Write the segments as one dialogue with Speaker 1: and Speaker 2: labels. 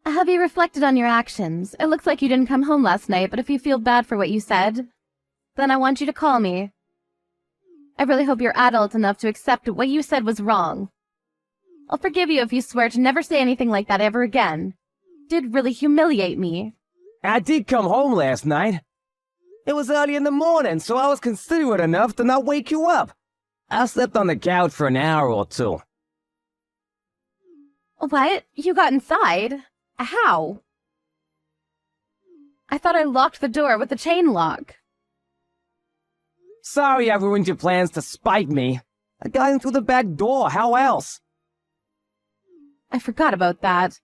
Speaker 1: Have you reflected on your actions? It looks like you didn't come home last night, but if you feel bad for what you said, then I want you to call me. I really hope you're adult enough to accept what you said was wrong. I'll forgive you if you swear to never say anything like that ever again. It did really humiliate me.
Speaker 2: I did come home last night. It was early in the morning, so I was considerate enough to not wake you up. I slept on the couch for an hour or two.
Speaker 1: What? You got inside? How? I thought I locked the door with the chain lock.
Speaker 2: Sorry I ruined your plans to spite me. I got in through the back door, how else?
Speaker 1: I forgot about that.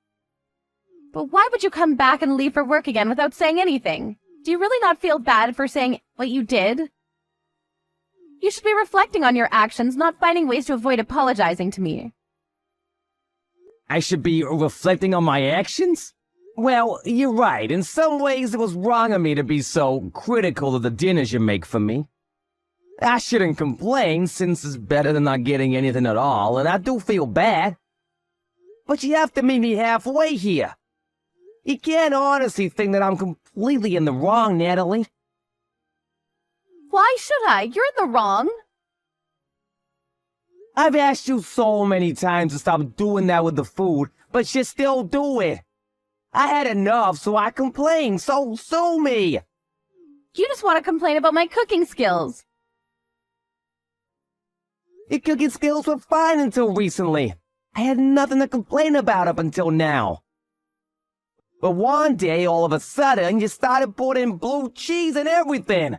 Speaker 1: But why would you come back and leave for work again without saying anything? Do you really not feel bad for saying what you did? You should be reflecting on your actions, not finding ways to avoid apologizing to me.
Speaker 2: I should be reflecting on my actions? Well, you're right. In some ways, it was wrong of me to be so critical of the dinners you make for me. I shouldn't complain, since it's better than not getting anything at all, and I do feel bad. But you have to meet me halfway here. You can't honestly think that I'm completely in the wrong, Natalie.
Speaker 1: Why should I? You're in the wrong.
Speaker 2: I've asked you so many times to stop doing that with the food, but you still do it. I had enough, so I complained, so sue me.
Speaker 1: You just want to complain about my cooking skills.
Speaker 2: Your cooking skills were fine until recently. I had nothing to complain about up until now. But one day, all of a sudden, you started putting blue cheese in everything.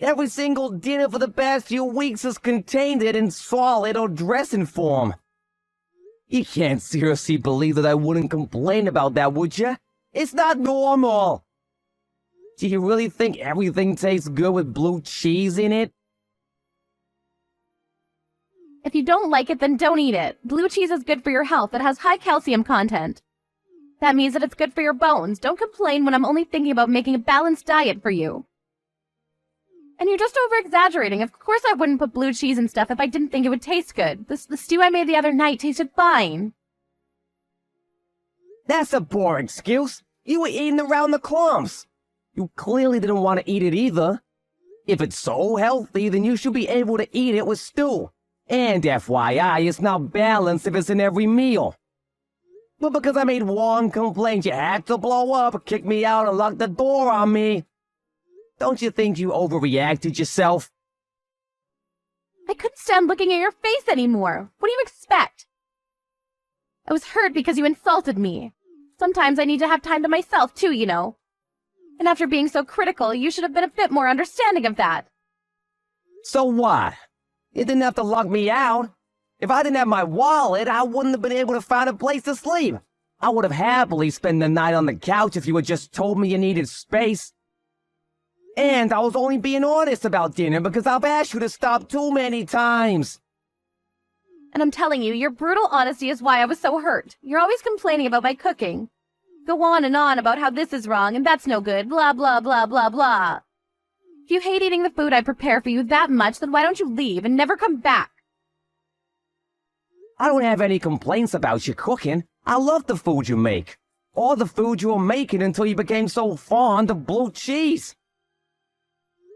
Speaker 2: Every single dinner for the past few weeks has contained it in solid or dressing form. You can't seriously believe that I wouldn't complain about that, would you? It's not normal. Do you really think everything tastes good with blue cheese in it?
Speaker 1: If you don't like it, then don't eat it. Blue cheese is good for your health. It has high calcium content. That means that it's good for your bones. Don't complain when I'm only thinking about making a balanced diet for you. And you're just over-exaggerating. Of course I wouldn't put blue cheese and stuff if I didn't think it would taste good. The stew I made the other night tasted fine.
Speaker 2: That's a poor excuse. You were eating around the crumbs. You clearly didn't want to eat it either. If it's so healthy, then you should be able to eat it with stew. And FYI, it's not balanced if it's in every meal. But because I made one complaint, you had to blow up, kick me out, and lock the door on me. Don't you think you overreacted yourself?
Speaker 1: I couldn't stand looking at your face anymore. What do you expect? I was hurt because you insulted me. Sometimes I need to have time to myself too, you know. And after being so critical, you should have been a bit more understanding of that.
Speaker 2: So what? You didn't have to lock me out. If I didn't have my wallet, I wouldn't have been able to find a place to sleep. I would have happily spent the night on the couch if you had just told me you needed space. And I was only being honest about dinner because I've asked you to stop too many times.
Speaker 1: And I'm telling you, your brutal honesty is why I was so hurt. You're always complaining about my cooking. Go on and on about how this is wrong and that's no good, blah, blah, blah, blah, blah. If you hate eating the food I prepare for you that much, then why don't you leave and never come back?
Speaker 2: I don't have any complaints about your cooking. I love the food you make. Or the food you were making until you became so fond of blue cheese.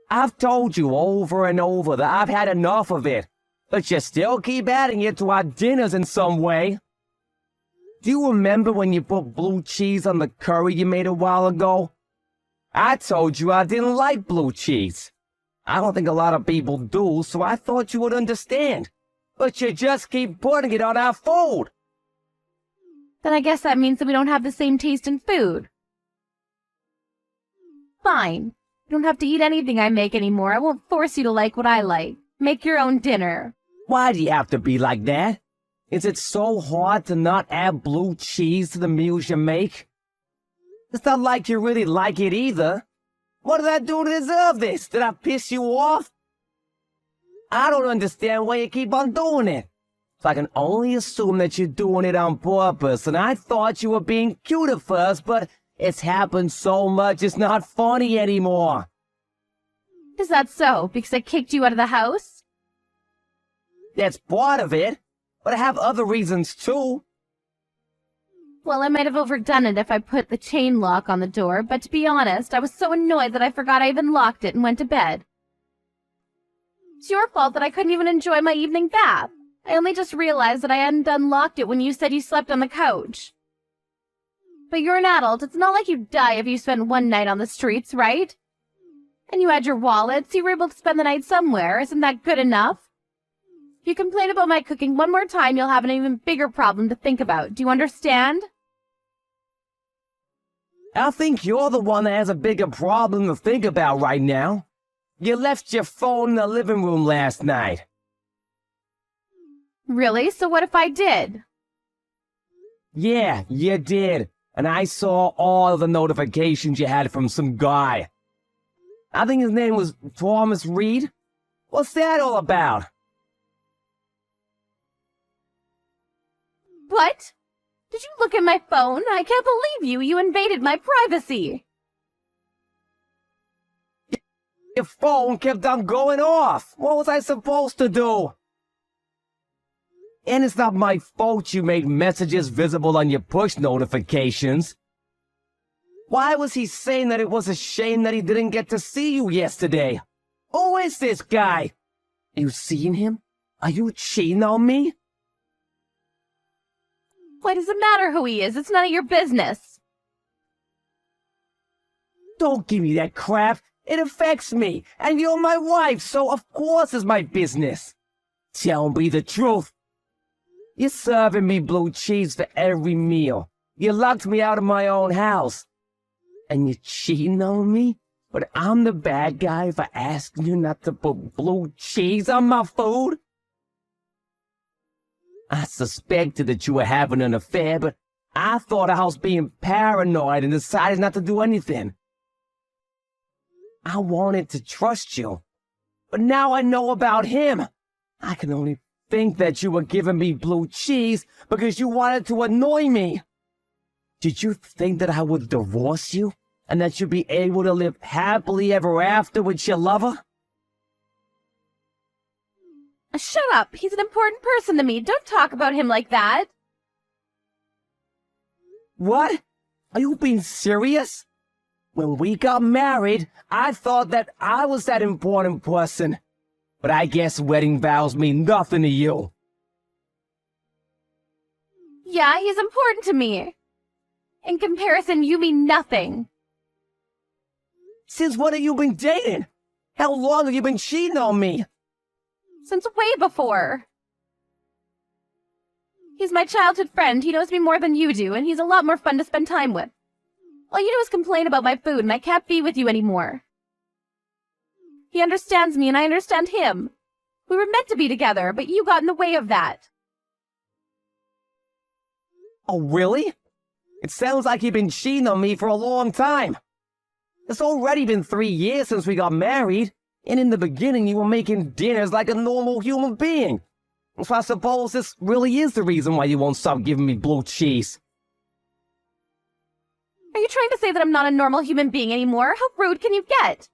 Speaker 2: I've told you over and over that I've had enough of it, but you still keep adding it to our dinners in some way. Do you remember when you put blue cheese on the curry you made a while ago? I told you I didn't like blue cheese. I don't think a lot of people do, so I thought you would understand. But you just keep putting it on our food.
Speaker 1: Then I guess that means that we don't have the same taste in food. Fine. You don't have to eat anything I make anymore. I won't force you to like what I like. Make your own dinner.
Speaker 2: Why do you have to be like that? Is it so hard to not add blue cheese to the meals you make? It's not like you really like it either. What did I do to deserve this? Did I piss you off? I don't understand why you keep on doing it. So I can only assume that you're doing it on purpose, and I thought you were being cute at first, but it's happened so much it's not funny anymore.
Speaker 1: Is that so? Because I kicked you out of the house?
Speaker 2: That's part of it, but I have other reasons too.
Speaker 1: Well, I might have overdone it if I put the chain lock on the door, but to be honest, I was so annoyed that I forgot I even locked it and went to bed. It's your fault that I couldn't even enjoy my evening bath. I only just realized that I hadn't unlocked it when you said you slept on the couch. But you're an adult. It's not like you'd die if you spent one night on the streets, right? And you had your wallet, so you were able to spend the night somewhere. Isn't that good enough? If you complain about my cooking one more time, you'll have an even bigger problem to think about. Do you understand?
Speaker 2: I think you're the one that has a bigger problem to think about right now. You left your phone in the living room last night.
Speaker 1: Really? So what if I did?
Speaker 2: Yeah, you did. And I saw all of the notifications you had from some guy. I think his name was Thomas Reed. What's that all about?
Speaker 1: What? Did you look at my phone? I can't believe you. You invaded my privacy.
Speaker 2: Your phone kept on going off. What was I supposed to do? And it's not my fault you made messages visible on your push notifications. Why was he saying that it was a shame that he didn't get to see you yesterday? Who is this guy? You seen him? Are you cheating on me?
Speaker 1: Why does it matter who he is? It's none of your business.
Speaker 2: Don't give me that crap. It affects me, and you're my wife, so of course it's my business. Tell me the truth. You're serving me blue cheese for every meal. You locked me out of my own house. And you're cheating on me? But I'm the bad guy for asking you not to put blue cheese on my food? I suspected that you were having an affair, but I thought I was being paranoid and decided not to do anything. I wanted to trust you, but now I know about him. I can only think that you were giving me blue cheese because you wanted to annoy me. Did you think that I would divorce you and that you'd be able to live happily ever after with your lover?
Speaker 1: Shut up. He's an important person to me. Don't talk about him like that.
Speaker 2: What? Are you being serious? When we got married, I thought that I was that important person. But I guess wedding vows mean nothing to you.
Speaker 1: Yeah, he's important to me. In comparison, you mean nothing.
Speaker 2: Since when have you been dating? How long have you been cheating on me?
Speaker 1: Since way before. He's my childhood friend. He knows me more than you do, and he's a lot more fun to spend time with. All you do is complain about my food, and I can't be with you anymore. He understands me, and I understand him. We were meant to be together, but you got in the way of that.
Speaker 2: Oh, really? It sounds like you've been cheating on me for a long time. It's already been 3 years since we got married, and in the beginning you were making dinners like a normal human being. So I suppose this really is the reason why you won't stop giving me blue cheese.
Speaker 1: Are you trying to say that I'm not a normal human being anymore? How rude can you get?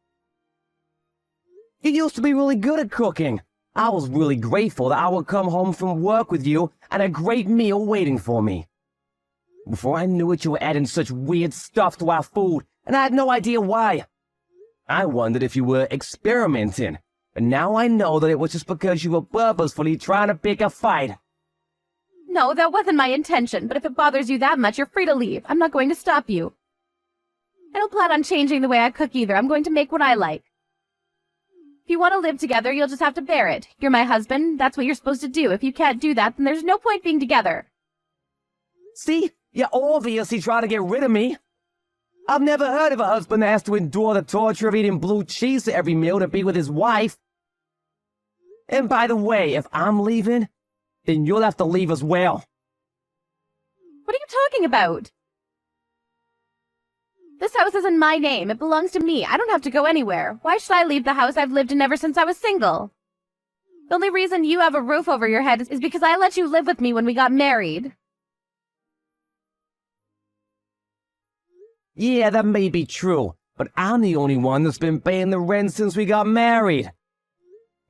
Speaker 2: You used to be really good at cooking. I was really grateful that I would come home from work with you and a great meal waiting for me. Before I knew it, you were adding such weird stuff to our food, and I had no idea why. I wondered if you were experimenting, but now I know that it was just because you were purposefully trying to pick a fight.
Speaker 1: No, that wasn't my intention, but if it bothers you that much, you're free to leave. I'm not going to stop you. I don't plan on changing the way I cook either. I'm going to make what I like. If you want to live together, you'll just have to bear it. You're my husband. That's what you're supposed to do. If you can't do that, then there's no point being together.
Speaker 2: See? You're obviously trying to get rid of me. I've never heard of a husband that has to endure the torture of eating blue cheese at every meal to be with his wife. And by the way, if I'm leaving, then you'll have to leave as well.
Speaker 1: What are you talking about? This house is in my name. It belongs to me. I don't have to go anywhere. Why should I leave the house I've lived in ever since I was single? The only reason you have a roof over your head is because I let you live with me when we got married.
Speaker 2: Yeah, that may be true, but I'm the only one that's been paying the rent since we got married.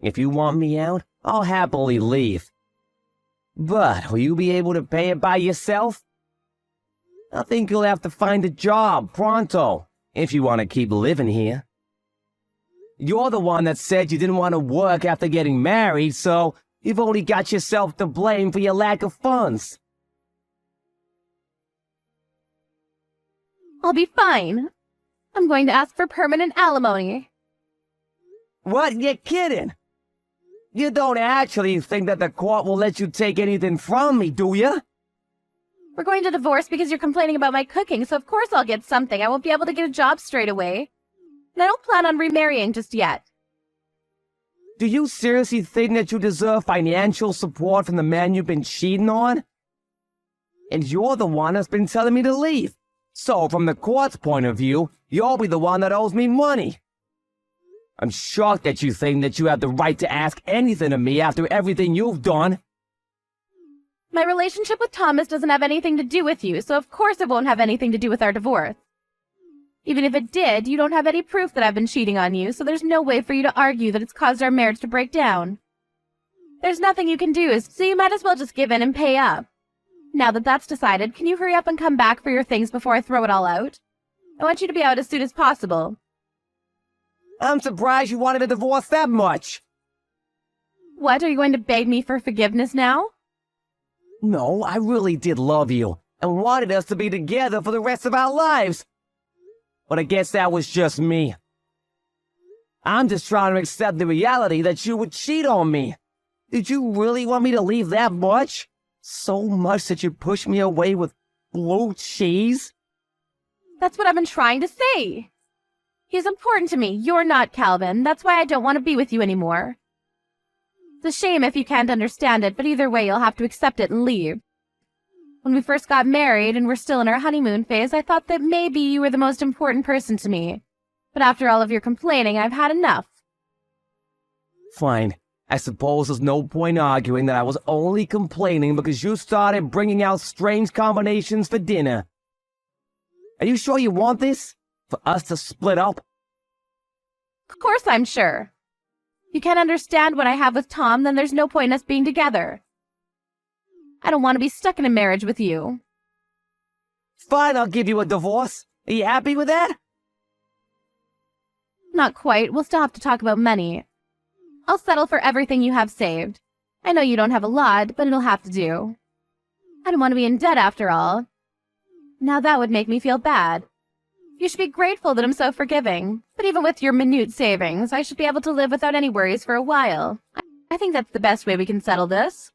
Speaker 2: If you want me out, I'll happily leave. But will you be able to pay it by yourself? I think you'll have to find a job pronto if you want to keep living here. You're the one that said you didn't want to work after getting married, so you've only got yourself to blame for your lack of funds.
Speaker 1: I'll be fine. I'm going to ask for permanent alimony.
Speaker 2: What? You're kidding? You don't actually think that the court will let you take anything from me, do you?
Speaker 1: We're going to divorce because you're complaining about my cooking, so of course I'll get something. I won't be able to get a job straight away. And I don't plan on remarrying just yet.
Speaker 2: Do you seriously think that you deserve financial support from the man you've been cheating on? And you're the one that's been telling me to leave. So, from the court's point of view, you'll be the one that owes me money. I'm shocked that you think that you have the right to ask anything of me after everything you've done.
Speaker 1: My relationship with Thomas doesn't have anything to do with you, so of course it won't have anything to do with our divorce. Even if it did, you don't have any proof that I've been cheating on you, so there's no way for you to argue that it's caused our marriage to break down. There's nothing you can do, so you might as well just give in and pay up. Now that that's decided, can you hurry up and come back for your things before I throw it all out? I want you to be out as soon as possible.
Speaker 2: I'm surprised you wanted a divorce that much.
Speaker 1: What, are you going to beg me for forgiveness now?
Speaker 2: No, I really did love you and wanted us to be together for the rest of our lives. But I guess that was just me. I'm just trying to accept the reality that you would cheat on me. Did you really want me to leave that much? So much that you pushed me away with blue cheese?
Speaker 1: That's what I've been trying to say. He's important to me. You're not, Calvin. That's why I don't want to be with you anymore. It's a shame if you can't understand it, but either way you'll have to accept it and leave. When we first got married and were still in our honeymoon phase, I thought that maybe you were the most important person to me. But after all of your complaining, I've had enough.
Speaker 2: Fine. I suppose there's no point arguing that I was only complaining because you started bringing out strange combinations for dinner. Are you sure you want this? For us to split up?
Speaker 1: Of course I'm sure. If you can't understand what I have with Tom, then there's no point in us being together. I don't want to be stuck in a marriage with you.
Speaker 2: Fine, I'll give you a divorce. Are you happy with that?
Speaker 1: Not quite. We'll still have to talk about money. I'll settle for everything you have saved. I know you don't have a lot, but it'll have to do. I don't want to be in debt after all. Now that would make me feel bad. You should be grateful that I'm so forgiving. But even with your minute savings, I should be able to live without any worries for a while. I think that's the best way we can settle this.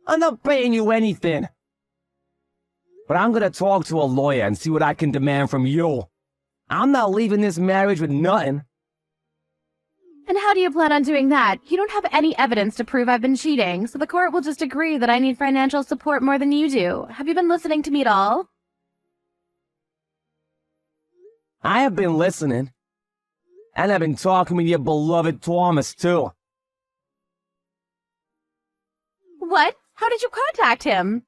Speaker 2: I'm not paying you anything. But I'm gonna talk to a lawyer and see what I can demand from you. I'm not leaving this marriage with nothing.
Speaker 1: And how do you plan on doing that? You don't have any evidence to prove I've been cheating, so the court will just agree that I need financial support more than you do. Have you been listening to me at all?
Speaker 2: I have been listening. And I've been talking with your beloved Thomas, too.
Speaker 1: What? How did you contact him?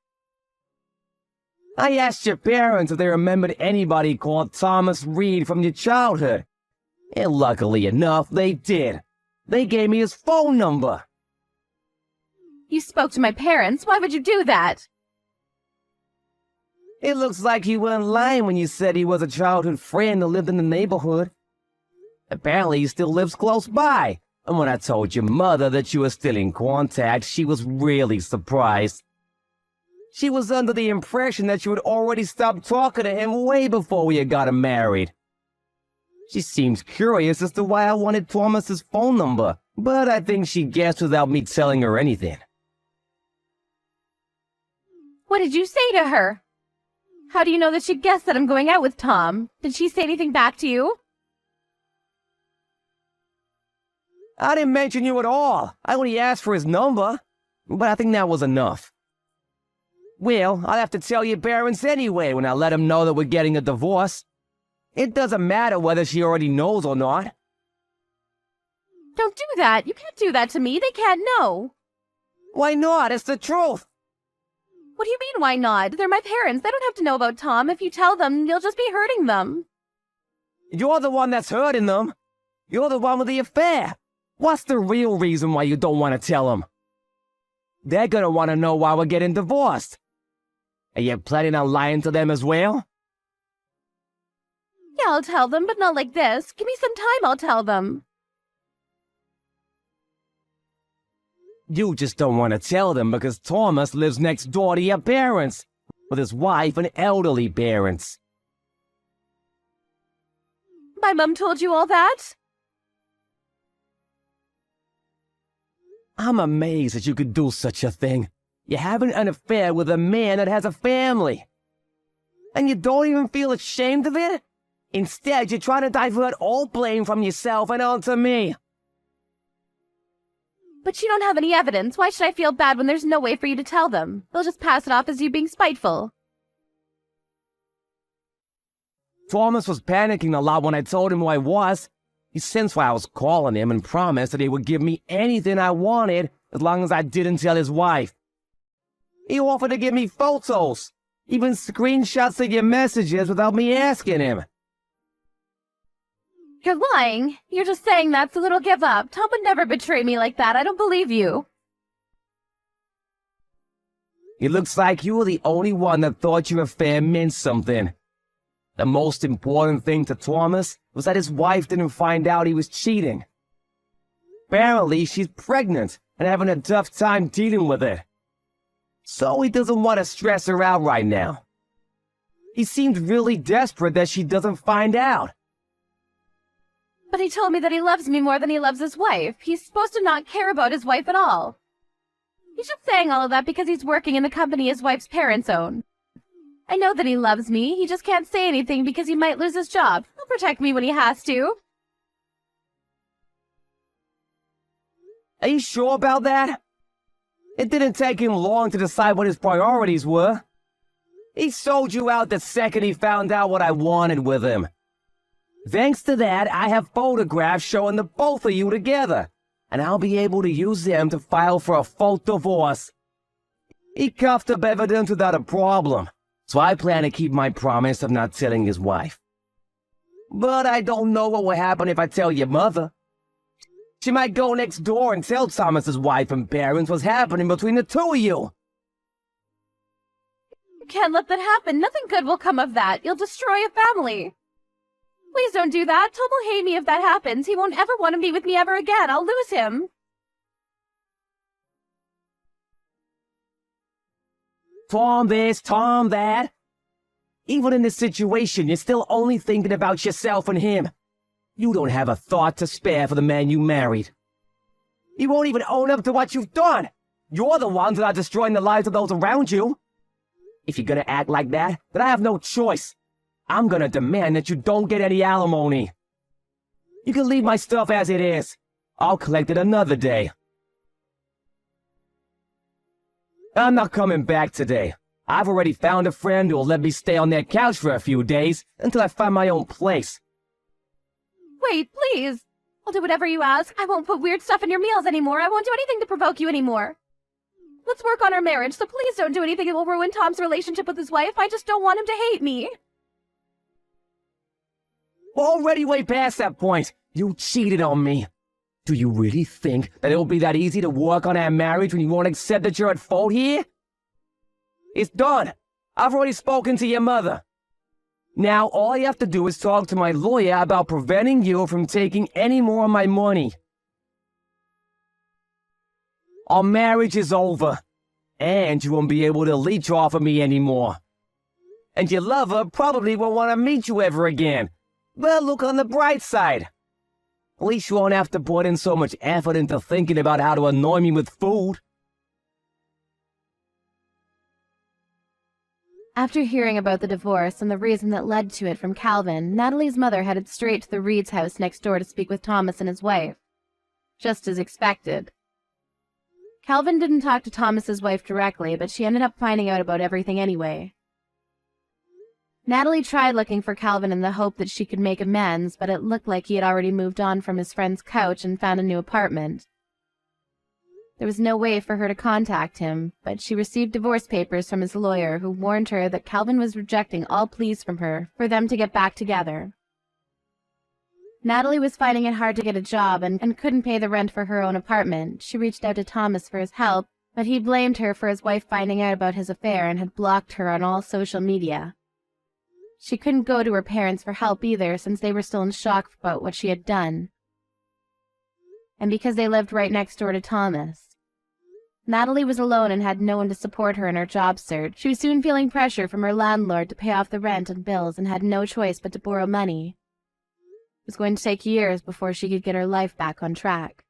Speaker 2: I asked your parents if they remembered anybody called Thomas Reed from your childhood. And luckily enough, they did. They gave me his phone number.
Speaker 1: You spoke to my parents. Why would you do that?
Speaker 2: It looks like you weren't lying when you said he was a childhood friend who lived in the neighborhood. Apparently he still lives close by. And when I told your mother that you were still in contact, she was really surprised. She was under the impression that you had already stopped talking to him way before we had gotten married. She seems curious as to why I wanted Thomas's phone number, but I think she guessed without me telling her anything.
Speaker 1: What did you say to her? How do you know that she guessed that I'm going out with Tom? Did she say anything back to you?
Speaker 2: I didn't mention you at all. I only asked for his number, but I think that was enough. Well, I'll have to tell your parents anyway when I let them know that we're getting a divorce. It doesn't matter whether she already knows or not.
Speaker 1: Don't do that. You can't do that to me. They can't know.
Speaker 2: Why not? It's the truth.
Speaker 1: What do you mean, why not? They're my parents. They don't have to know about Tom. If you tell them, you'll just be hurting them.
Speaker 2: You're the one that's hurting them. You're the one with the affair. What's the real reason why you don't want to tell them? They're gonna want to know why we're getting divorced. And you're planning on lying to them as well?
Speaker 1: Yeah, I'll tell them, but not like this. Give me some time, I'll tell them.
Speaker 2: You just don't want to tell them because Thomas lives next door to your parents, with his wife and elderly parents.
Speaker 1: My mom told you all that?
Speaker 2: I'm amazed that you could do such a thing. You're having an affair with a man that has a family. And you don't even feel ashamed of it? Instead, you're trying to divert all blame from yourself and onto me.
Speaker 1: But you don't have any evidence. Why should I feel bad when there's no way for you to tell them? They'll just pass it off as you being spiteful.
Speaker 2: Thomas was panicking a lot when I told him who I was. He sensed why I was calling him and promised that he would give me anything I wanted as long as I didn't tell his wife. He offered to give me photos, even screenshots of your messages without me asking him.
Speaker 1: You're lying. You're just saying that so that he'll give up. Tom would never betray me like that. I don't believe you.
Speaker 2: It looks like you were the only one that thought your affair meant something. The most important thing to Thomas was that his wife didn't find out he was cheating. Apparently, she's pregnant and having a tough time dealing with it. So he doesn't want to stress her out right now. He seemed really desperate that she doesn't find out.
Speaker 1: But he told me that he loves me more than he loves his wife. He's supposed to not care about his wife at all. He's just saying all of that because he's working in the company his wife's parents own. I know that he loves me. He just can't say anything because he might lose his job. He'll protect me when he has to.
Speaker 2: Are you sure about that? It didn't take him long to decide what his priorities were. He sold you out the second he found out what I wanted with him. Thanks to that, I have photographs showing the both of you together, and I'll be able to use them to file for a full divorce. He coughed up evidence without a problem, so I plan to keep my promise of not telling his wife. But I don't know what will happen if I tell your mother. She might go next door and tell Thomas's wife and parents what's happening between the two of you.
Speaker 1: You can't let that happen. Nothing good will come of that. You'll destroy a family. Please don't do that. Tom will hate me if that happens. He won't ever want to be with me ever again. I'll lose him.
Speaker 2: Tom this, Tom that. Even in this situation, you're still only thinking about yourself and him. You don't have a thought to spare for the man you married. You won't even own up to what you've done. You're the ones that are destroying the lives of those around you. If you're gonna act like that, then I have no choice. I'm gonna demand that you don't get any alimony. You can leave my stuff as it is. I'll collect it another day. I'm not coming back today. I've already found a friend who'll let me stay on their couch for a few days until I find my own place.
Speaker 1: Wait, please. I'll do whatever you ask. I won't put weird stuff in your meals anymore. I won't do anything to provoke you anymore. Let's work on our marriage, so please don't do anything that will ruin Tom's relationship with his wife. I just don't want him to hate me.
Speaker 2: Already way past that point. You cheated on me. Do you really think that it'll be that easy to work on our marriage when you won't accept that you're at fault here? It's done. I've already spoken to your mother. Now all you have to do is talk to my lawyer about preventing you from taking any more of my money. Our marriage is over, and you won't be able to leech off of me anymore. And your lover probably won't want to meet you ever again. Well, look on the bright side. At least you won't have to put in so much effort into thinking about how to annoy me with food.
Speaker 1: After hearing about the divorce and the reason that led to it from Calvin, Natalie's mother headed straight to the Reed's house next door to speak with Thomas and his wife. Just as expected. Calvin didn't talk to Thomas's wife directly, but she ended up finding out about everything anyway. Natalie tried looking for Calvin in the hope that she could make amends, but it looked like he had already moved on from his friend's couch and found a new apartment. There was no way for her to contact him, but she received divorce papers from his lawyer, who warned her that Calvin was rejecting all pleas from her for them to get back together. Natalie was finding it hard to get a job and couldn't pay the rent for her own apartment. She reached out to Thomas for his help, But he blamed her for his wife finding out about his affair and had blocked her on all social media. She couldn't go to her parents for help either, since they were still in shock about what she had done. And because they lived right next door to Thomas. Natalie was alone and had no one to support her in her job search. She was soon feeling pressure from her landlord to pay off the rent and bills and had no choice but to borrow money. It was going to take years before she could get her life back on track.